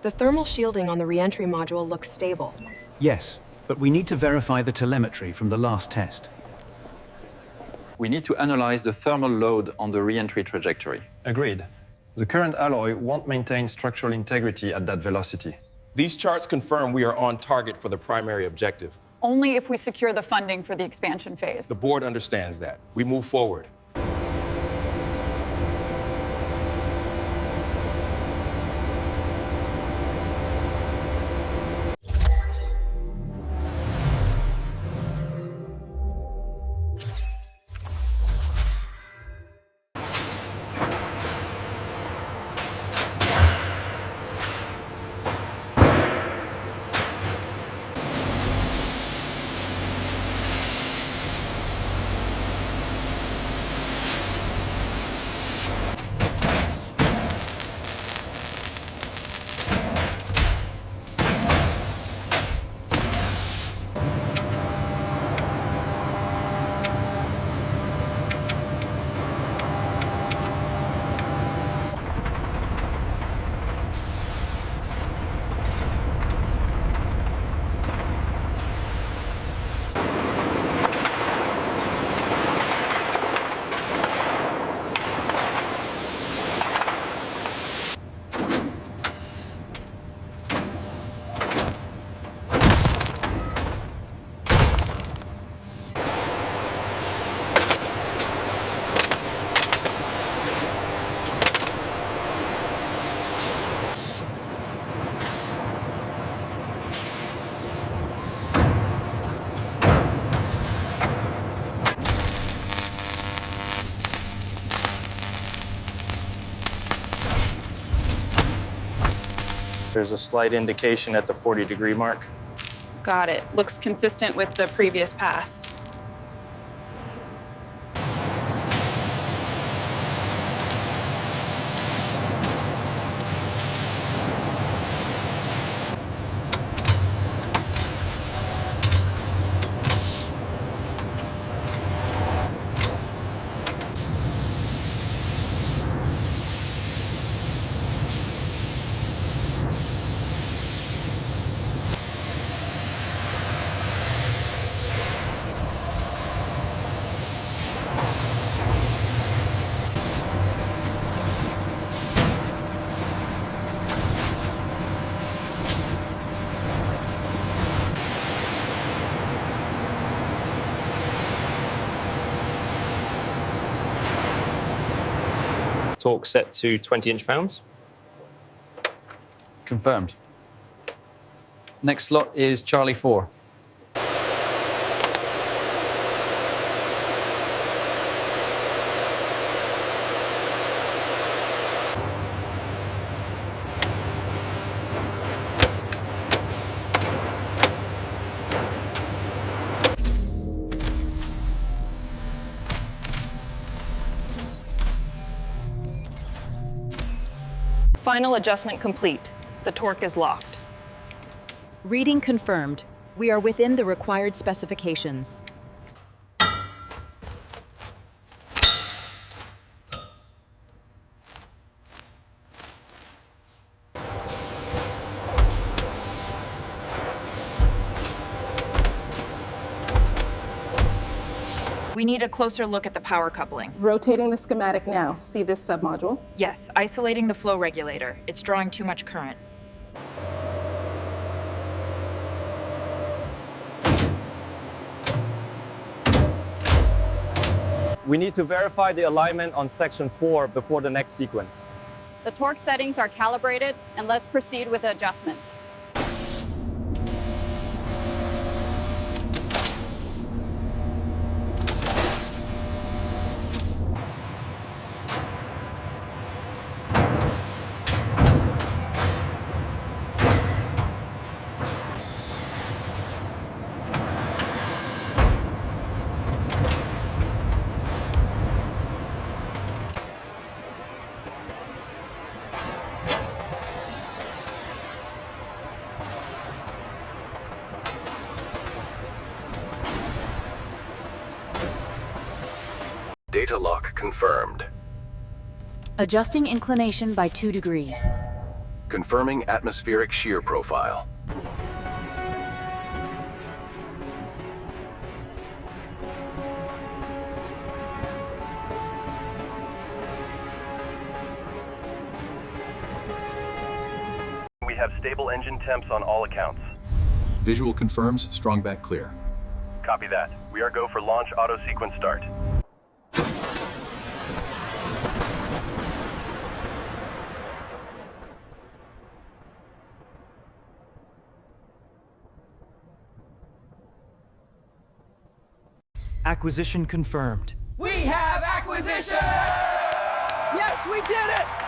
The thermal shielding on the re-entry module looks stable. Yes, but we need to verify the telemetry from the last test. We need to analyze the thermal load on the re-entry trajectory. Agreed. The current alloy won't maintain structural integrity at that velocity. These charts confirm we are on target for the primary objective. Only if we secure the funding for the expansion phase. The board understands that. We move forward. There's a slight indication at the 40-degree mark. Got it. Looks consistent with the previous pass. Torque set to 20 inch-pounds. Confirmed. Next slot is Charlie 4. Final adjustment complete. The torque is locked. Reading confirmed. We are within the required specifications. We need a closer look at the power coupling. Rotating the schematic now. See this submodule? Yes, isolating the flow regulator. It's drawing too much current. We need to verify the alignment on section 4 before the next sequence. The torque settings are calibrated, and let's proceed with the adjustment. Data lock confirmed. Adjusting inclination by 2 degrees. Confirming atmospheric shear profile. We have stable engine temps on all accounts. Visual confirms strongback clear. Copy that. We are go for launch auto sequence start. Acquisition confirmed. We have acquisition! Yes, we did it!